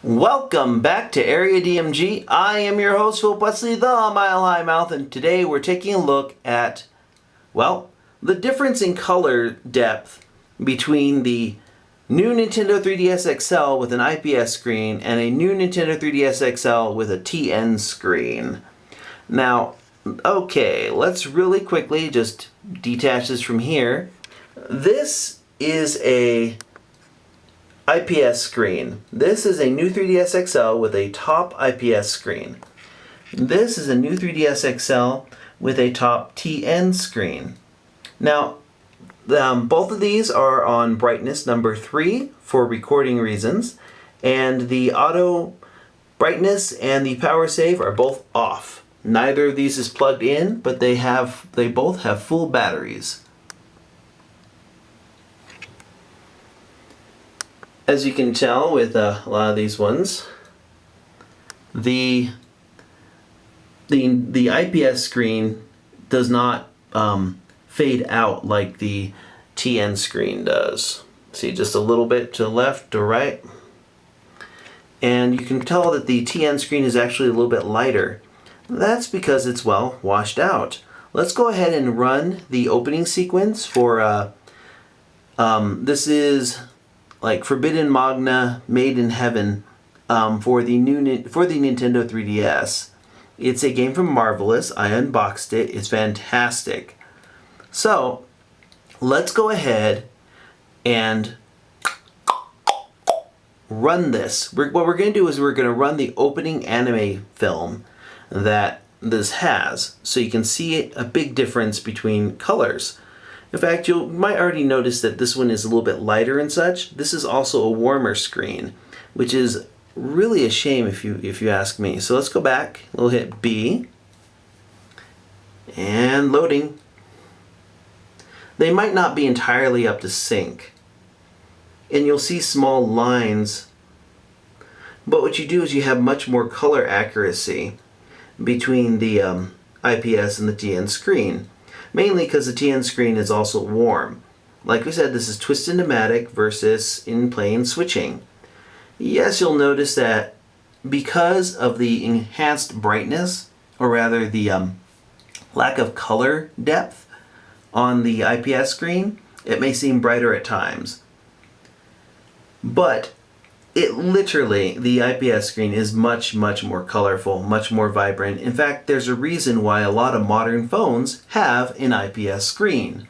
Welcome back to Area DMG. I am your host, Philip Wesley, the Mile High Mouth, and today we're taking a look at, well, the difference in color depth between the new Nintendo 3DS XL with an IPS screen and a new Nintendo 3DS XL with a TN screen. Now, okay, let's really quickly just detach this from here. This is a IPS screen. This is a new 3DS XL with a top IPS screen. This is a new 3DS XL with a top TN screen. Now, both of these are on brightness number 3 for recording reasons, and the auto brightness and the power save are both off. Neither of these is plugged in, but they both have full batteries. As you can tell with a lot of these ones, the IPS screen does not fade out like the TN screen does. See, just a little bit to the left or right. And you can tell that the TN screen is actually a little bit lighter. That's because it's, well, washed out. Let's go ahead and run the opening sequence for, this is like Forbidden Magna, Maiden Heaven, for the Nintendo 3DS. It's a game from Marvelous. I unboxed it. It's fantastic. So, let's go ahead and run this. What we're going to do is we're going to run the opening anime film that this has, so you can see a big difference between colors. In fact, you might already notice that this one is a little bit lighter and such. This is also a warmer screen, which is really a shame if you ask me. So let's go back. We'll hit B. And loading. They might not be entirely up to sync. And you'll see small lines. But what you do is you have much more color accuracy between the IPS and the TN screen. Mainly because the TN screen is also warm. Like we said, this is Twisted Pneumatic versus in-plane switching. Yes, you'll notice that because of the enhanced brightness, or rather the lack of color depth on the IPS screen, it may seem brighter at times. But it literally, the IPS screen is much more colorful, much more vibrant. In fact, there's a reason why a lot of modern phones have an IPS screen.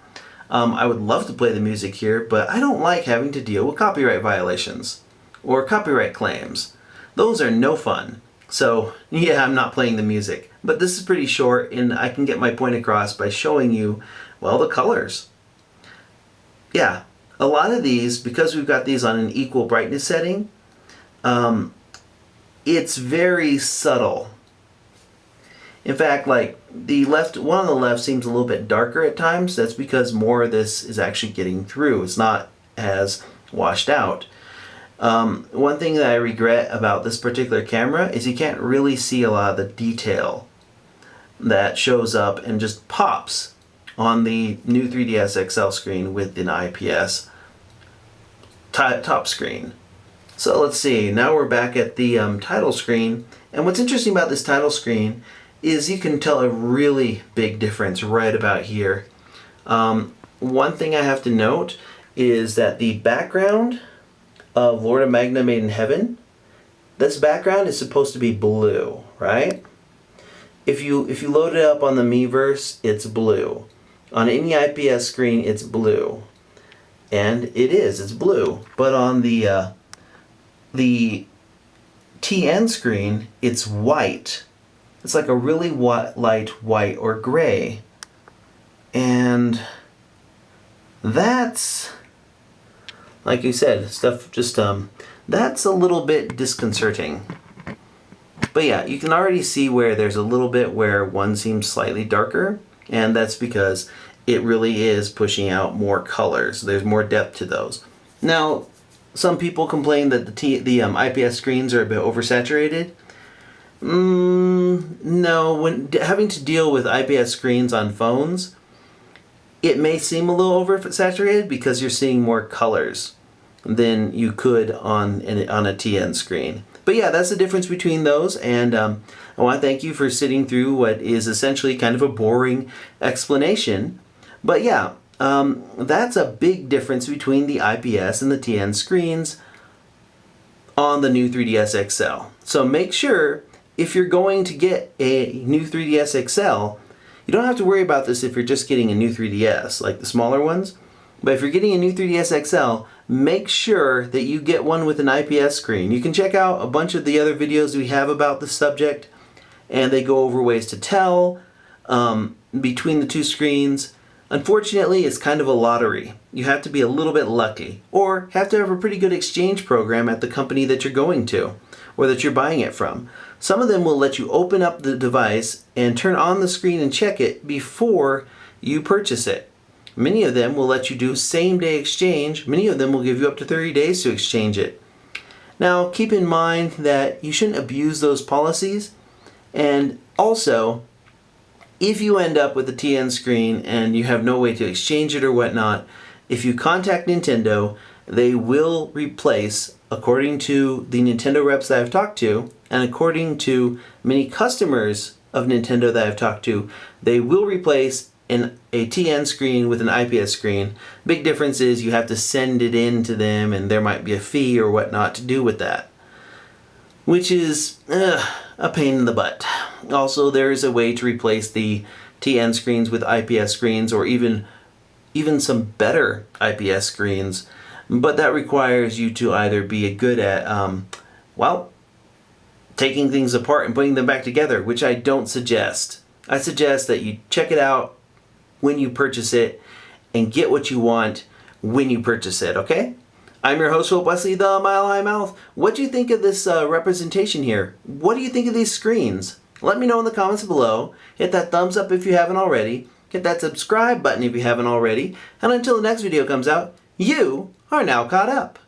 I would love to play the music here, but I don't like having to deal with copyright violations or copyright claims. Those are no fun. So yeah, I'm not playing the music. But this is pretty short, and I can get my point across by showing you, well, the colors. Yeah. A lot of these, because we've got these on an equal brightness setting, it's very subtle. In fact, like the left, one on the left seems a little bit darker at times. That's because more of this is actually getting through. It's not as washed out. One thing that I regret about this particular camera is you can't really see a lot of the detail that shows up and just pops on the new 3DS XL screen with an IPS top screen. So let's see, now we're back at the title screen, and what's interesting about this title screen is you can tell a really big difference right about here. One thing I have to note is that the background of Lord of Magna, Maiden Heaven, this background is supposed to be blue, right? If you load it up on the Miiverse, it's blue. On any IPS screen, it's blue. And it's blue. But on the TN screen, it's white. It's like a really light white or gray. And that's, like you said, stuff just, that's a little bit disconcerting. But yeah, you can already see where there's a little bit where one seems slightly darker, and that's because it really is pushing out more colors. There's more depth to those. Now, some people complain that the IPS screens are a bit oversaturated. No, when having to deal with IPS screens on phones, it may seem a little oversaturated because you're seeing more colors than you could on a TN screen. But yeah, that's the difference between those, and I want to thank you for sitting through what is essentially kind of a boring explanation. But yeah, that's a big difference between the IPS and the TN screens on the new 3DS XL. So make sure, if you're going to get a new 3DS XL, you don't have to worry about this if you're just getting a new 3DS, like the smaller ones. But if you're getting a new 3DS XL, make sure that you get one with an IPS screen. You can check out a bunch of the other videos we have about the subject, and they go over ways to tell between the two screens. Unfortunately, it's kind of a lottery. You have to be a little bit lucky, or have to have a pretty good exchange program at the company that you're going to, or that you're buying it from. Some of them will let you open up the device and turn on the screen and check it before you purchase it. Many of them will let you do same-day exchange. Many of them will give you up to 30 days to exchange it. Now, keep in mind that you shouldn't abuse those policies, and also, if you end up with a TN screen and you have no way to exchange it or whatnot, if you contact Nintendo, they will replace, according to the Nintendo reps that I've talked to, and according to many customers of Nintendo that I've talked to, they will replace a TN screen with an IPS screen. Big difference is you have to send it in to them, and there might be a fee or whatnot to do with that, which is a pain in the butt. Also, there is a way to replace the TN screens with IPS screens, or even some better IPS screens, but that requires you to either be good at, taking things apart and putting them back together, which I don't suggest. I suggest that you check it out when you purchase it and get what you want when you purchase it, okay? I'm your host, Philip Wesley, the Mile High Mouth. What do you think of this representation here? What do you think of these screens? Let me know in the comments below. Hit that thumbs up if you haven't already. Hit that subscribe button if you haven't already. And until the next video comes out, you are now caught up.